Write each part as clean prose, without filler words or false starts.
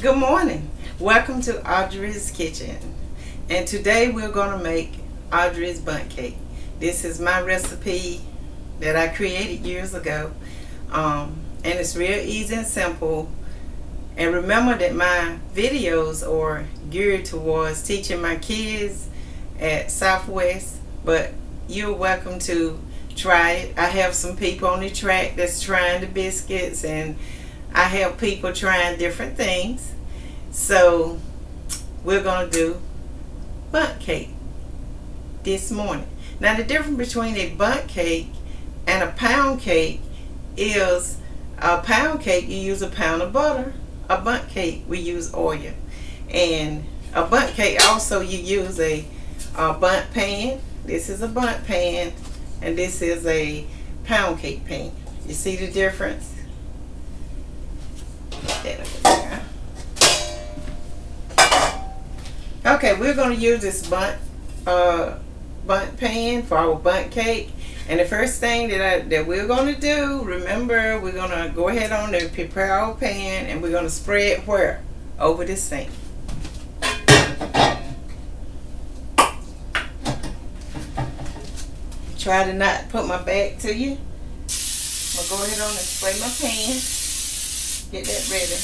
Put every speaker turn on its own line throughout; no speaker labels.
Good morning. Welcome to Audrey's kitchen. And today we're going to make Audrey's bundt cake. This is my recipe that I created years ago. And it's real easy and simple. And remember that my videos are geared towards teaching my kids at Southwest, but you're welcome to try it. I have some people on the track that's trying the biscuits, and I have people trying different things. So we're going to do bundt cake this morning. Now the difference between a bundt cake and a pound cake is a pound cake you use a pound of butter. A bundt cake we use oil. And a bundt cake also you use a bundt pan. This is a bundt pan and this is a pound cake pan. You see the difference? Okay, we're going to use this bundt pan for our bundt cake. And the first thing that we're going to do, remember, we're going to go ahead on and prepare our pan, and we're going to spread where? Over the sink. Try to not put my back to you. I'll go ahead on and spray my pan. Get that ready.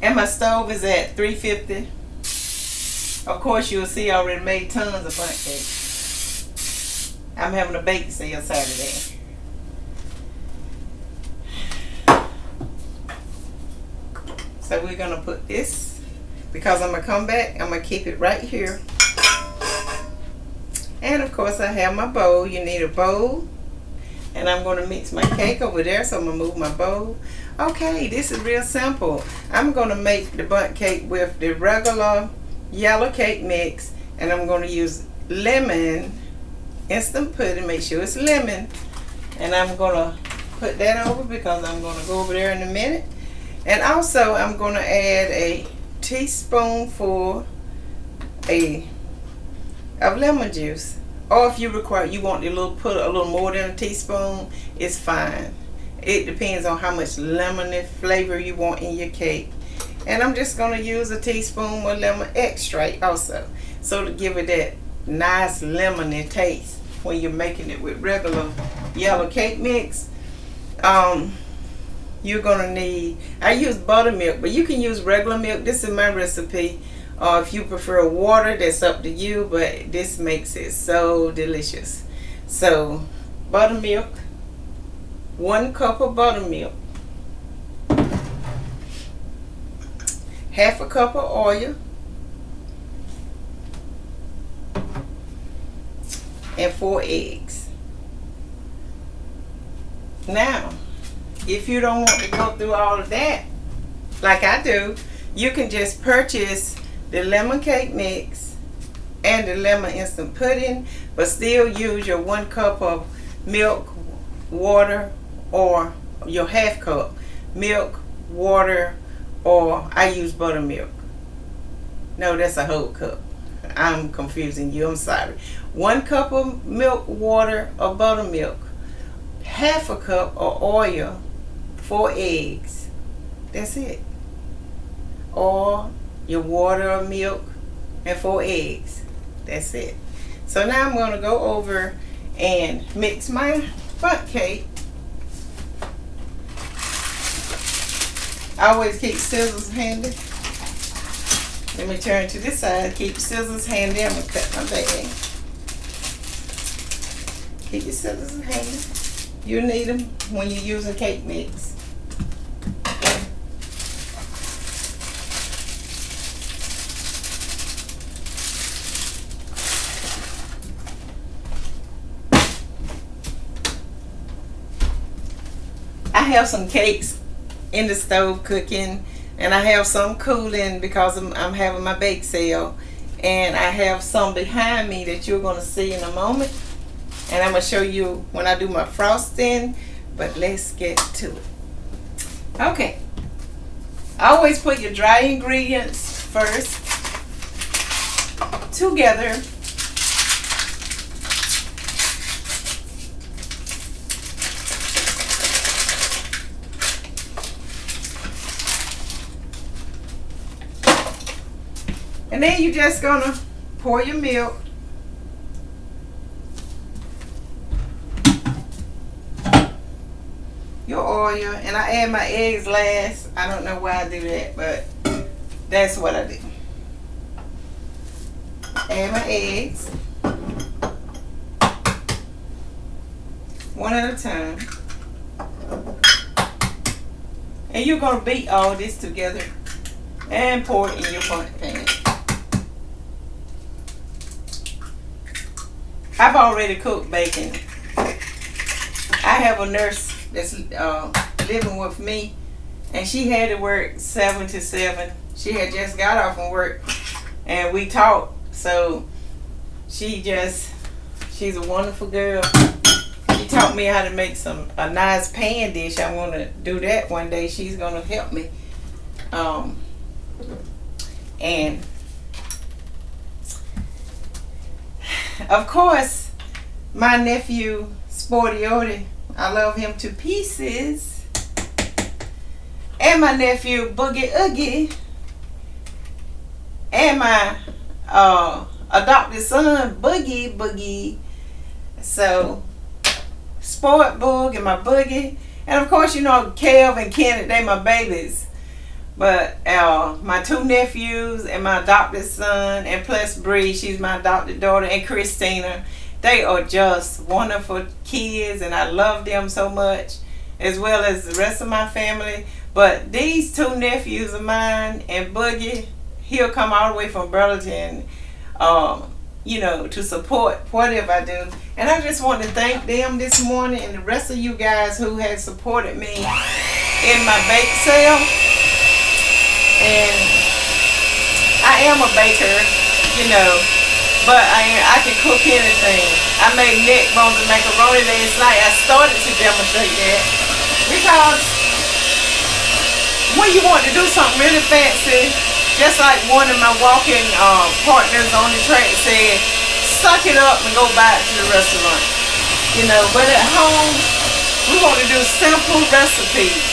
And my stove is at 350. Of course, you'll see I already made tons of bundt cake. I'm having a bake sale Saturday. So we're going to put this, because I'm going to come back, I'm going to keep it right here. And of course I have my bowl. You need a bowl. And I'm going to mix my cake over there, so I'm going to move my bowl. Okay, this is real simple. I'm going to make the bundt cake with the regular yellow cake mix, and I'm going to use lemon instant pudding. Make sure it's lemon. And I'm going to put that over because I'm going to go over there in a minute. And also I'm going to add a teaspoonful of lemon juice. Or if you want to put a little more than a teaspoon, it's fine. It depends on how much lemony flavor you want in your cake. And I'm just going to use a teaspoon of lemon extract also, so to give it that nice lemony taste when you're making it with regular yellow cake mix. You're going to need, I use buttermilk, but you can use regular milk. This is my recipe. If you prefer water, that's up to you, but this makes it so delicious. So buttermilk, 1 cup of buttermilk, half a cup of oil, and 4 eggs. Now, if you don't want to go through all of that, like I do, you can just purchase the lemon cake mix and the lemon instant pudding, but still use your 1 cup of milk, water, or your half cup milk, water, or I use buttermilk. No, that's a whole cup. I'm confusing you, I'm sorry. 1 cup of milk, water, or buttermilk, half a cup of oil, 4 eggs. That's it. Or your water or milk and 4 eggs. That's it. So now I'm going to go over and mix my bundt cake. I always keep scissors handy. Let me turn to this side. Keep scissors handy. I'm going to cut my bag. Keep your scissors handy. You need them when you're using cake mix. I have some cakes in the stove cooking, and I have some cooling because I'm having my bake sale, and I have some behind me that you're going to see in a moment, and I'm going to show you when I do my frosting. But let's get to it. Okay, always put your dry ingredients first together. And then you just gonna pour your milk. Your oil, and I add my eggs last. I don't know why I do that, but that's what I do. Add my eggs one at a time, and you're gonna beat all this together and pour it in your Bundt pan. I've already cooked bacon. I have a nurse that's living with me, and she had to work 7 to 7. She had just got off from work, and we talked. So she's a wonderful girl. She taught me how to make a nice pan dish. I want to do that one day. She's gonna help me. And of course, my nephew Sporty Audrey, I love him to pieces. And my nephew Boogie Oogie. And my adopted son Boogie. So Sport Boog and my Boogie. And of course, you know, Kev and Kenneth, they my babies. But my 2 nephews and my adopted son, and plus Bree, she's my adopted daughter, and Christina, they are just wonderful kids, and I love them so much, as well as the rest of my family. But these 2 nephews of mine and Boogie, he'll come all the way from Burlington, you know, to support whatever I do. And I just want to thank them this morning, and the rest of you guys who have supported me in my bake sale. And I am a baker, you know, but I can cook anything. I made neck bones and macaroni last night. I started to demonstrate that because when you want to do something really fancy, just like one of my walking partners on the track said, suck it up and go back to the restaurant. You know, but at home, we want to do simple recipes.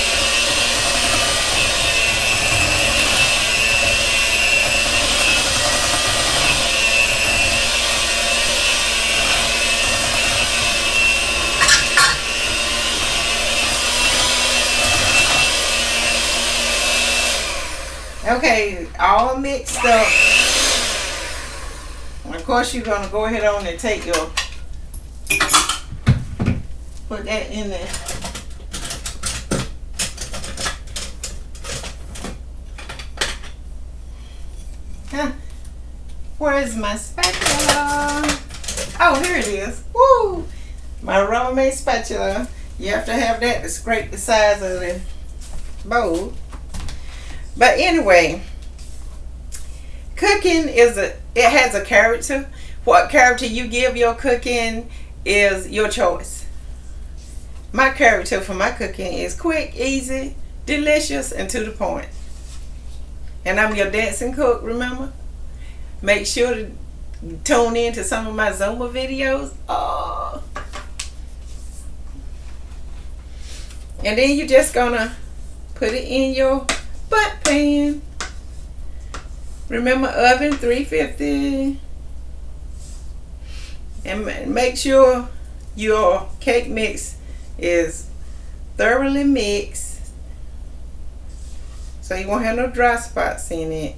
Okay, all mixed up. Of course, you're gonna go ahead on and take your, put that in there. Huh? Where is my spatula? Oh, here it is. Woo! My Rubbermaid spatula. You have to have that to scrape the sides of the bowl. But anyway, cooking it has a character. What character you give your cooking is your choice. My character for my cooking is quick, easy, delicious, and to the point. And I'm your dancing cook, remember? Make sure to tune in to some of my Zumba videos. Oh. And then you're just gonna put it in your Bundt pan. Remember, oven 350. And make sure your cake mix is thoroughly mixed, so you won't have no dry spots in it.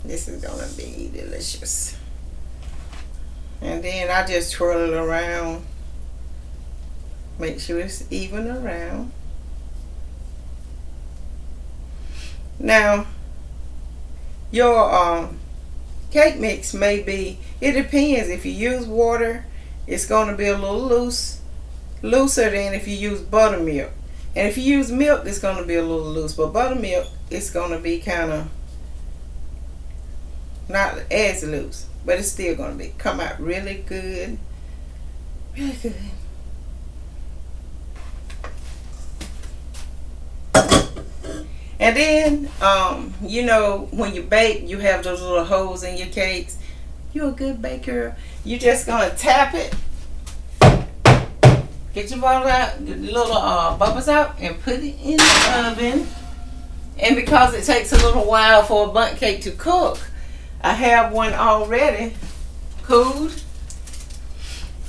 This is gonna be delicious. And then I just twirl it around. Make sure it's even around. Now, your cake mix may be, it depends. If you use water, it's going to be a little looser than if you use buttermilk. And if you use milk, it's going to be a little loose. But buttermilk, it's going to be kind of not as loose, but it's still going to come out really good. Really good. And then, you know, when you bake, you have those little holes in your cakes. You're a good baker. You're just going to tap it. Get your bottle out, get the little bubbles out, and put it in the oven. And because it takes a little while for a bundt cake to cook, I have one already cooled.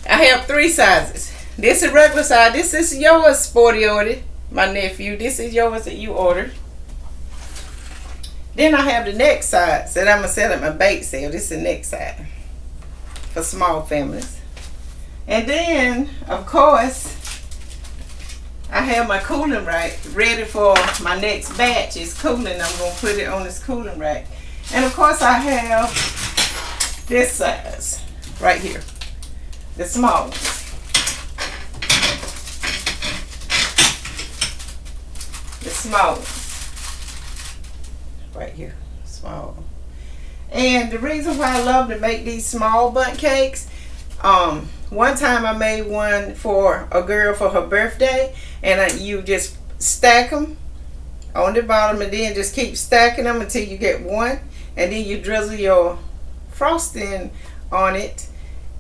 I have 3 sizes. This is regular size. This is yours, Sporty Audrey, my nephew. This is yours that you ordered. Then I have the next size that I'm going to sell at my bake sale. This is the next size for small families. And then, of course, I have my cooling rack ready for my next batch. It's cooling. I'm going to put it on this cooling rack. And of course I have this size right here. The small one. The small one. Right here. Small one. And the reason why I love to make these small bundt cakes, one time I made one for a girl for her birthday, and you just stack them on the bottom and then just keep stacking them until you get one, and then you drizzle your frosting on it,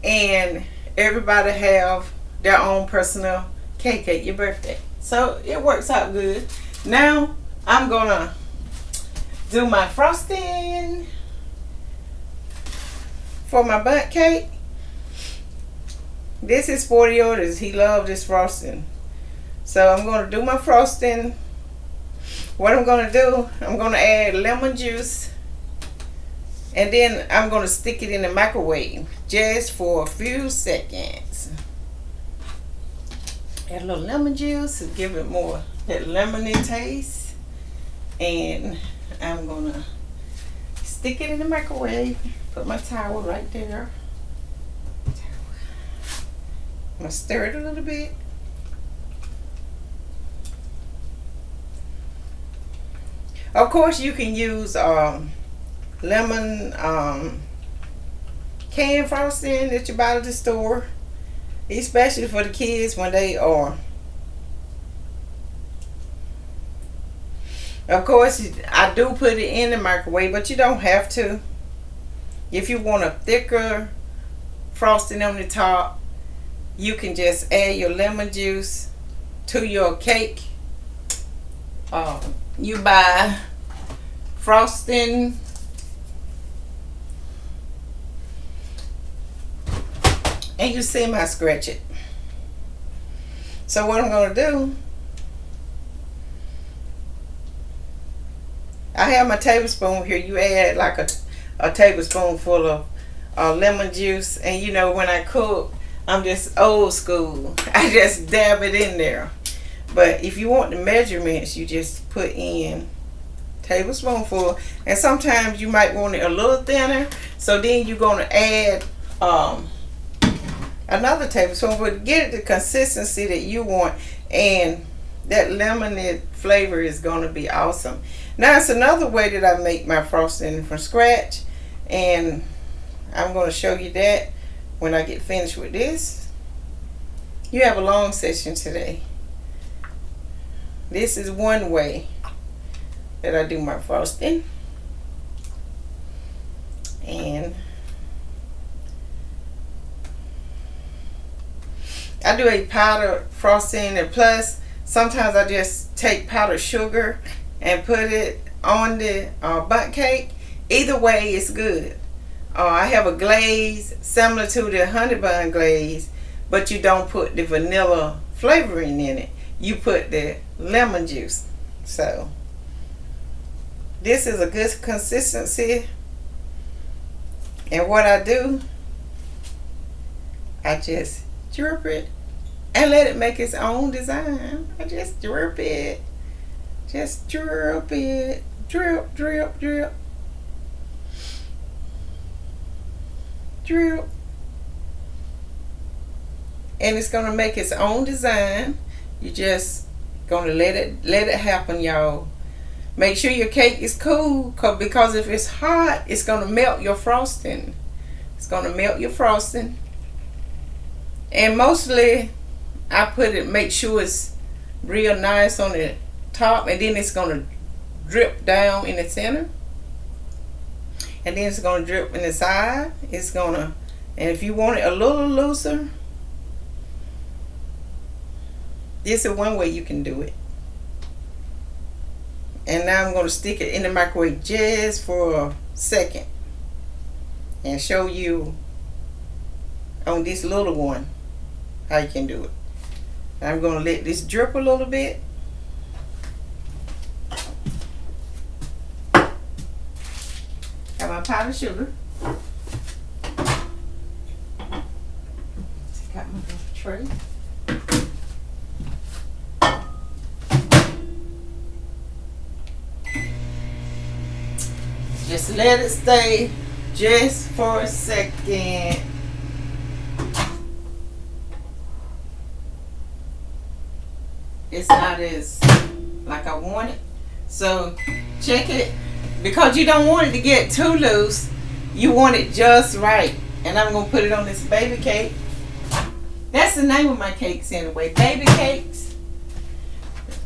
and everybody have their own personal cake at your birthday. So it works out good. Now I'm gonna do my frosting for my bundt cake. This is Sporty Audrey's. He loved this frosting. So I'm going to do my frosting. What I'm going to do, I'm going to add lemon juice. And then I'm going to stick it in the microwave just for a few seconds. Add a little lemon juice to give it more that lemony taste. And I'm going to stick it in the microwave. Put my towel right there. I'm going to stir it a little bit. Of course, you can use lemon canned frosting that you buy at the store, especially for the kids when they are. Of course, I do put it in the microwave, but you don't have to. If you want a thicker frosting on the top, you can just add your lemon juice to your cake. You buy frosting and you semi-scratch it. So what I'm going to do, I have my tablespoon here. You add like a tablespoonful of lemon juice, and you know, when I cook, I'm just old school. I just dab it in there. But if you want the measurements, you just put in tablespoonful. And sometimes you might want it a little thinner. So then you're going to add another tablespoon. But get it the consistency that you want. And that lemony flavor is going to be awesome. Now it's another way that I make my frosting from scratch. And I'm going to show you that when I get finished with this. You have a long session today. This is one way that I do my frosting. And I do a powdered frosting, and plus sometimes I just take powdered sugar and put it on the bundt cake. Either way it's good. I have a glaze similar to the honey bun glaze, but you don't put the vanilla flavoring in it. You put the lemon juice. So this is a good consistency. And what I do, I just drip it and let it make its own design. I just drip it. Just drip it. Drip, drip, drip. Drip. And it's gonna make its own design. You just gonna let it happen, y'all. Make sure your cake is cool, because if it's hot, it's gonna melt your frosting. It's gonna melt your frosting. And mostly I make sure it's real nice on the top, and then it's gonna drip down in the center. And then it's gonna drip in the side. It's gonna, and if you want it a little looser, this is one way you can do it. And now I'm going to stick it in the microwave just for a second and show you on this little one how you can do it. I'm going to let this drip a little bit. Got my powdered sugar. Got my tray. Just let it stay just for a second. It's not as like I want it. So check it, because you don't want it to get too loose. You want it just right. And I'm gonna put it on this baby cake. That's the name of my cakes anyway, baby cakes.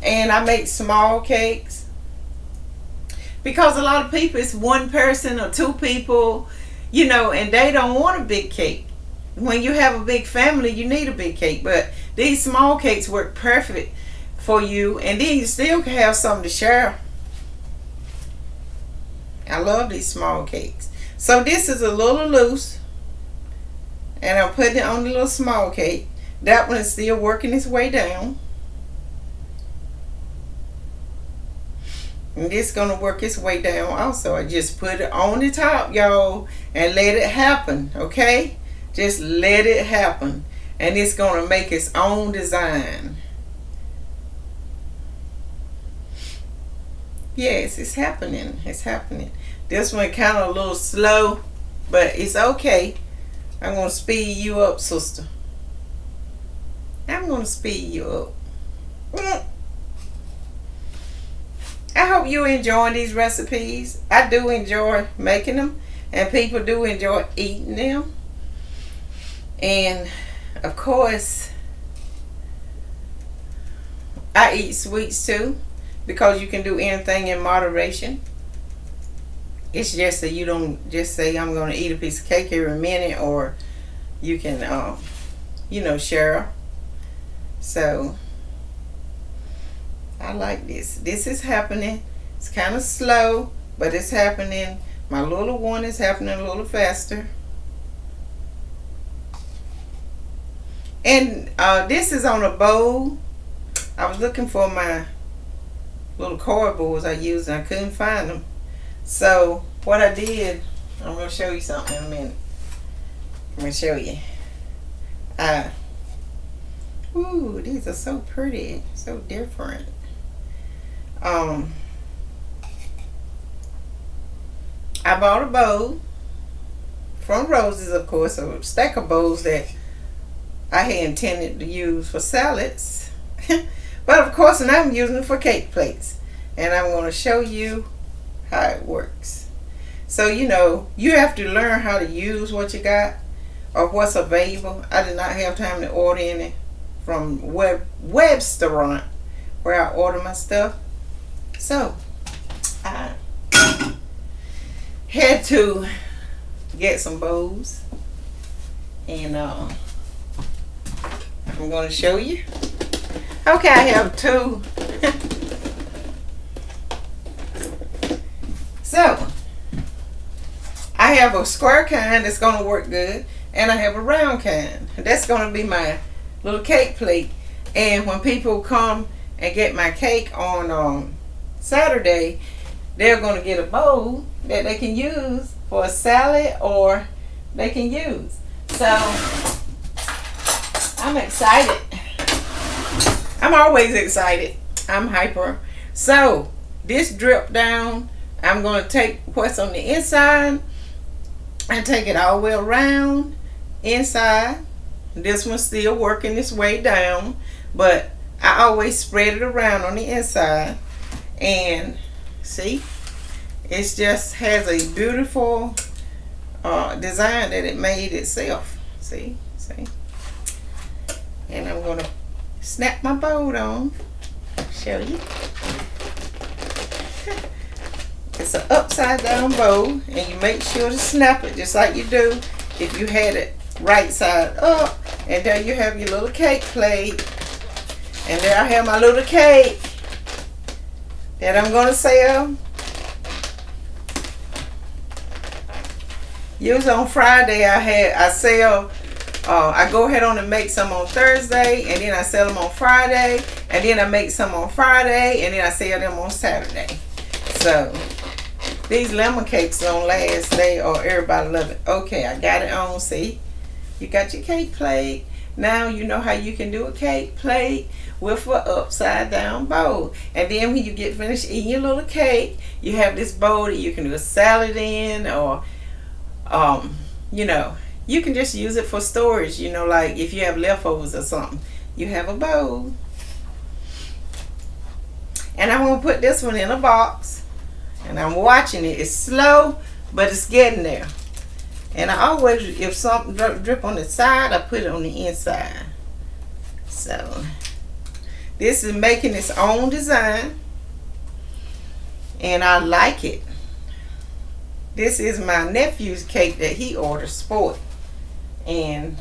And I make small cakes because a lot of people, it's one person or two people, you know, and they don't want a big cake. When you have a big family, you need a big cake, but these small cakes work perfect for you, and then you still can have something to share. I love these small cakes. So this is a little loose, and I'm putting it on the little small cake. That one is still working its way down. And this is going to work its way down also. I just put it on the top, y'all, and let it happen, okay? Just let it happen. And it's going to make its own design. Yes, it's happening. It's happening. This one kind of a little slow, but it's okay. I'm going to speed you up, sister. I'm going to speed you up. I hope you enjoy these recipes. I do enjoy making them, and people do enjoy eating them. And of course, I eat sweets too, because you can do anything in moderation. It's just that you don't just say, I'm going to eat a piece of cake every minute, or you can, you know, share. So I like this. This is happening. It's kind of slow, but it's happening. My little one is happening a little faster. And this is on a bowl. I was looking for my little cardboards I used, and I couldn't find them. So what I did, I'm going to show you something in a minute. I'm going to show you. Ooh, these are so pretty, so different. I bought a bowl from Rose's, of course, a stack of bowls that I had intended to use for salads. But of course, now I'm using it for cake plates. And I'm going to show you how it works. So, you know, you have to learn how to use what you got or what's available. I did not have time to order any from Webstaurant, where I order my stuff. So I had to get some bowls, and I'm going to show you. Okay, I have two. So I have a square kind that's going to work good, and I have a round kind. That's going to be my little cake plate. And when people come and get my cake on Saturday, they're going to get a bowl that they can use for a salad, or they can use. So I'm excited. I'm always excited. I'm hyper. So this drip down, I'm going to take what's on the inside and take it all the way around inside. This one's still working its way down, but I always spread it around on the inside. And see, it just has a beautiful design that it made itself. See. And I'm going to snap my bowl on. Show you. It's an upside down bowl, and you make sure to snap it just like you do if you had it right side up. And there you have your little cake plate, and there I have my little cake. that I'm gonna sell. Usually on Friday I sell. I go ahead on and make some on Thursday, and then I sell them on Friday, and then I make some on Friday, and then I sell them on Saturday. So these lemon cakes don't last. Everybody love it. Okay, I got it on. See, you got your cake plate. Now you know how you can do a cake plate with an upside down bowl. And then when you get finished eating your little cake, you have this bowl that you can do a salad in, or you know, you can just use it for storage. You know, like if you have leftovers or something, you have a bowl. And I'm gonna put this one in a box, and I'm watching it. It's slow, but it's getting there. And I always, if something drip on the side, I put it on the inside. So this is making its own design, and I like it. This is my nephew's cake that he ordered, Sport. And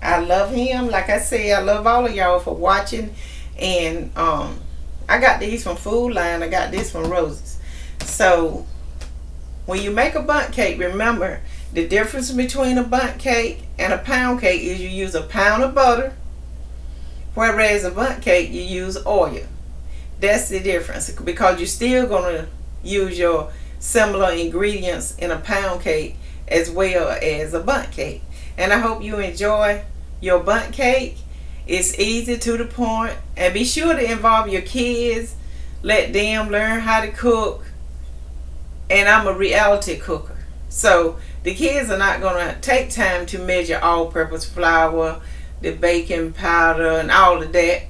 I love him. Like I said, I love all of y'all for watching. And I got these from Food Line. I got this from Roses. So when you make a bundt cake, remember the difference between a bundt cake and a pound cake is you use a pound of butter, whereas a bundt cake you use oil. That's the difference, because you're still going to use your similar ingredients in a pound cake as well as a bundt cake. And I hope you enjoy your bundt cake. It's easy, to the point, and be sure to involve your kids. Let them learn how to cook. And I'm a reality cooker, so the kids are not going to take time to measure all-purpose flour, the baking powder, and all of that.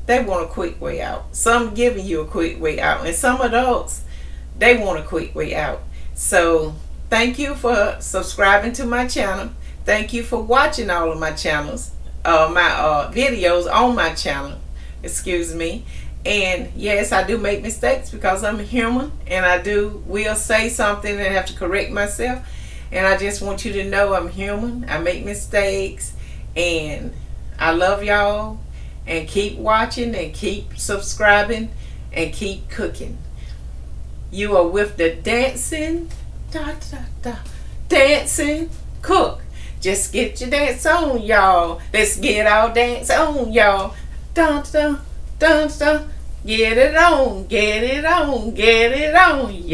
They want a quick way out. Some giving you a quick way out, and some adults, they want a quick way out. So thank you for subscribing to my channel. Thank you for watching all of my channels, my videos on my channel, excuse me. And yes, I do make mistakes because I'm human, and I will say something and have to correct myself. And I just want you to know I'm human. I make mistakes, and I love y'all. And keep watching, and keep subscribing, and keep cooking. You are with the dancing, dancing cook. Just get your dance on, y'all. Let's get our dance on, y'all. Dun dun dun dun. Get it on, get it on, get it on. Yeah.